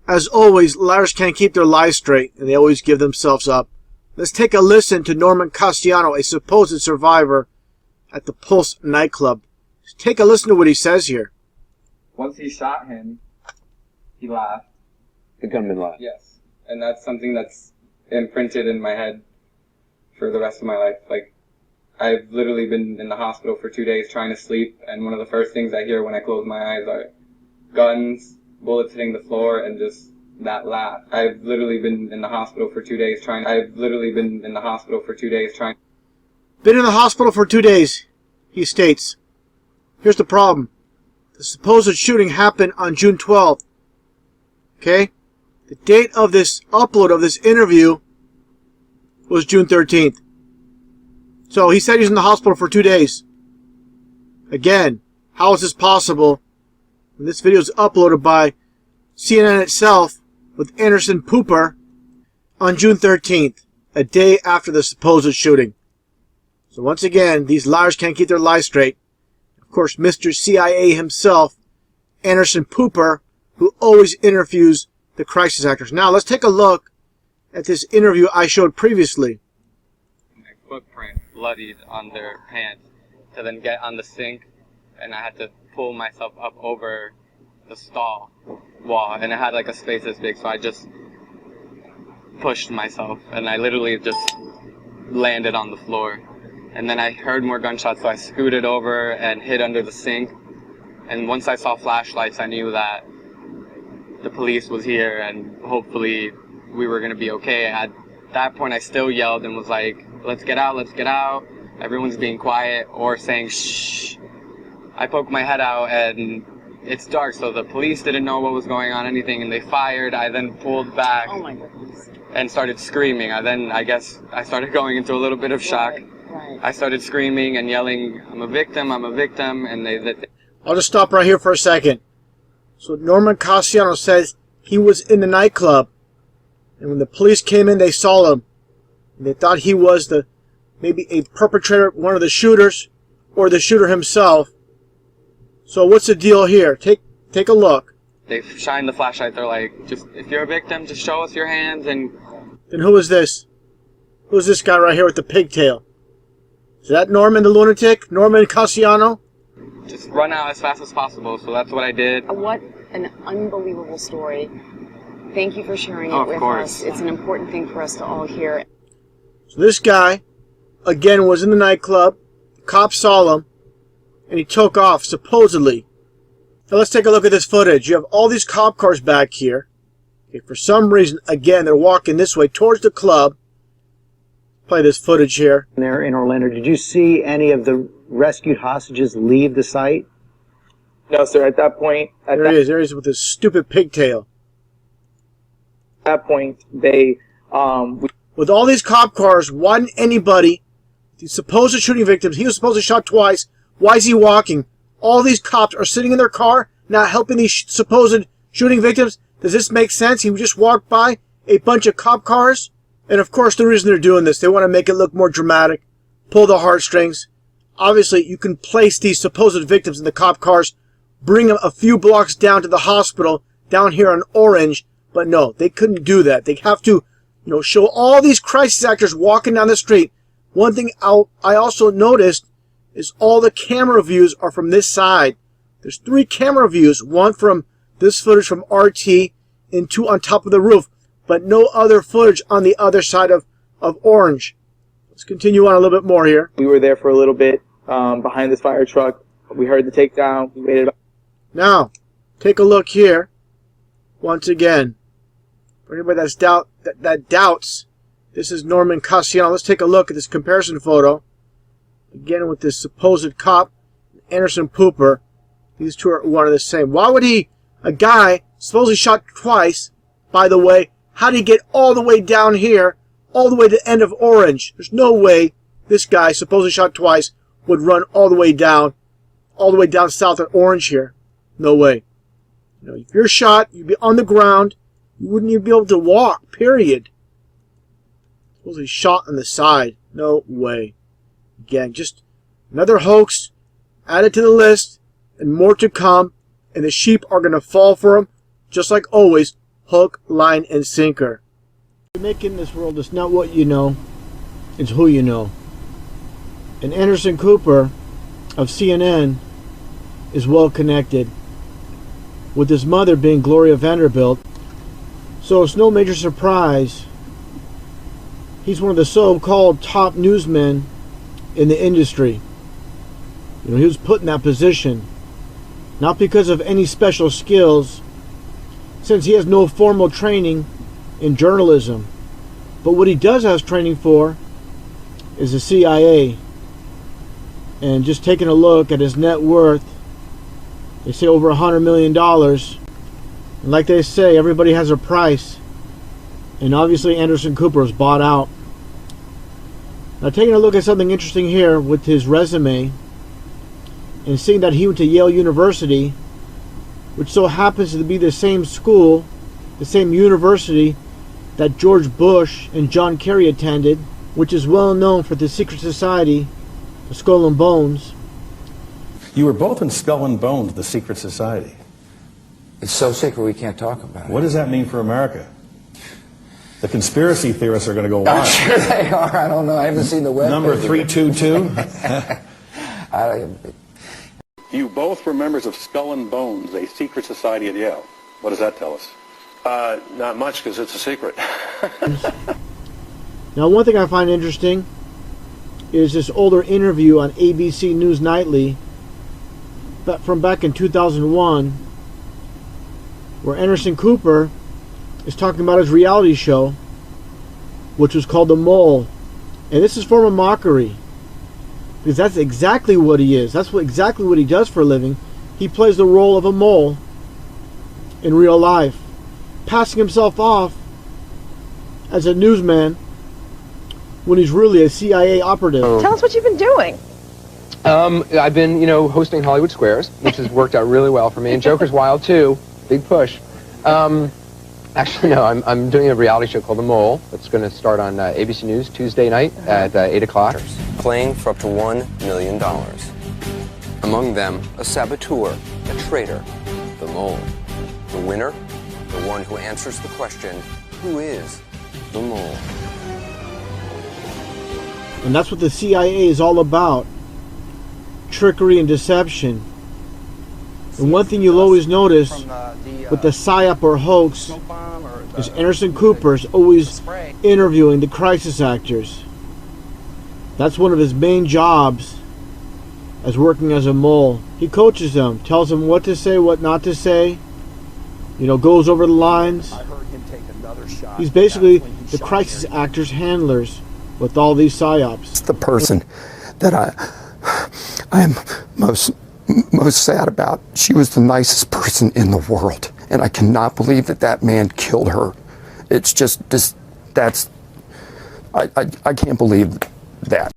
As always, liars can't keep their lies straight, and they always give themselves up. Let's take a listen to Norman Castellano, a supposed survivor at the Pulse nightclub. Take a listen to what he says here. Once he shot him, he laughed. The gunman laughed? Yes. And that's something that's imprinted in my head for the rest of my life. Like, I've literally been in the hospital for 2 days trying to sleep, and one of the first things I hear when I close my eyes are guns, bullets hitting the floor, and just that laugh. I've literally been in the hospital for 2 days trying. Been in the hospital for 2 days, he states. Here's the problem. The supposed shooting happened on June 12th. Okay? The date of this upload of this interview was June 13th. So he said he's in the hospital for 2 days. Again, how is this possible? And this video is uploaded by CNN itself with Anderson Pooper on June 13th, a day after the supposed shooting. So once again, these liars can't keep their lies straight. Of course, Mr. CIA himself, Anderson Pooper, who always interviews the crisis actors. Now, let's take a look at this interview I showed previously. My footprint bloodied on their pants to then get on the sink, and I had to pull myself up over the stall wall, and it had like a space this big, so I just pushed myself, and I literally just landed on the floor. And then I heard more gunshots, so I scooted over and hid under the sink. And once I saw flashlights, I knew that the police was here, and hopefully we were going to be okay. At that point, I still yelled and was like, let's get out, let's get out. Everyone's being quiet or saying, shh. I poked my head out, and it's dark, so the police didn't know what was going on, anything, and they fired. I then pulled back and started screaming. I guess I started going into a little bit of shock. Right. I started screaming and yelling, I'm a victim, and I'll just stop right here for a second. So Norman Castellano says he was in the nightclub, and when the police came in, they saw him. And they thought he was maybe a perpetrator, one of the shooters, or the shooter himself. So what's the deal here? Take a look. They shine the flashlight. They're like, just if you're a victim, just show us your hands. And then who is this? Who's this guy right here with the pigtail? Is that Norman the lunatic? Norman Castellano? Just run out as fast as possible. So that's what I did. What an unbelievable story. Thank you for sharing it with us. It's an important thing for us to all hear. So this guy, again, was in the nightclub. The cops saw him. And he took off, supposedly. Now let's take a look at this footage. You have all these cop cars back here. Okay, for some reason, again, they're walking this way towards the club. Play this footage here. There in Orlando, did you see any of the rescued hostages leave the site? No, sir. At that point... There he is with his stupid pigtail. At that point, they... With all these cop cars, why didn't anybody... These supposed shooting victims, he was supposed to shot twice... Why is he walking? All these cops are sitting in their car, not helping these supposed shooting victims. Does this make sense? He just walked by a bunch of cop cars? And of course, the reason they're doing this, they want to make it look more dramatic, pull the heartstrings. Obviously, you can place these supposed victims in the cop cars, bring them a few blocks down to the hospital, down here on Orange. But no, they couldn't do that. They have to, show all these crisis actors walking down the street. One thing I also noticed is all the camera views are from this side. There's 3 camera views, one from this footage from RT and 2 on top of the roof, but no other footage on the other side of Orange. Let's continue on a little bit more here. We were there for a little bit behind this fire truck. We heard the takedown. We waited. Now, take a look here. Once again, for anybody that doubts, this is Norman Castellano. Let's take a look at this comparison photo. Again, with this supposed cop, Anderson Pooper. These two are one and the same. Why would a guy supposedly shot twice, by the way, how did he get all the way down here, all the way to the end of Orange? There's no way this guy, supposedly shot twice, would run all the way down south of Orange here. No way. If you're shot, you'd be on the ground. You wouldn't even be able to walk, period. Supposedly shot on the side. No way. Again, just another hoax added to the list, and more to come, and the sheep are going to fall for him, just like always, hook, line, and sinker. To make it in this world, it's not what you know, it's who you know. And Anderson Cooper of CNN is well connected, with his mother being Gloria Vanderbilt. So it's no major surprise he's one of the so-called top newsmen in the industry. You know, he was put in that position not because of any special skills, since he has no formal training in journalism. But what he does have training for is the CIA. And just taking a look at his net worth, they say over $100 million. And like they say, everybody has a price. And obviously Anderson Cooper was bought out. Now taking a look at something interesting here with his resume, and seeing that he went to Yale University, which so happens to be the same school, the same university that George Bush and John Kerry attended, which is well known for the secret society, the Skull and Bones. You were both in Skull and Bones, the secret society. It's so secret we can't talk about it. What does that mean for America? The conspiracy theorists are going to go wild. I'm sure they are. I don't know. I haven't seen the web. Number 322? You both were members of Skull and Bones, a secret society at Yale. What does that tell us? Not much, because it's a secret. Now, one thing I find interesting is this older interview on ABC News Nightly from back in 2001, where Anderson Cooper is talking about his reality show, which was called The Mole. And this is a form of mockery, because that's exactly what he is. That's exactly what he does for a living. He plays the role of a mole in real life, passing himself off as a newsman when he's really a CIA operative. Tell us what you've been doing. I've been, hosting Hollywood Squares, which has worked out really well for me, and Joker's Wild too. Big push. Actually, no, I'm doing a reality show called The Mole. That's going to start on ABC News Tuesday night at 8 o'clock. Playing for up to $1 million. Among them, a saboteur, a traitor, the mole. The winner, the one who answers the question, who is the mole? And that's what the CIA is all about. Trickery and deception. And one thing you'll always notice with the PSYOP or hoax is Anderson Cooper is always interviewing the crisis actors. That's one of his main jobs as working as a mole. He coaches them, tells them what to say, what not to say, goes over the lines. He's basically the crisis actors' handlers with all these PSYOPs. It's the person that I am most sad about. She was the nicest person in the world, and I cannot believe that man killed her. It's just I can't believe that.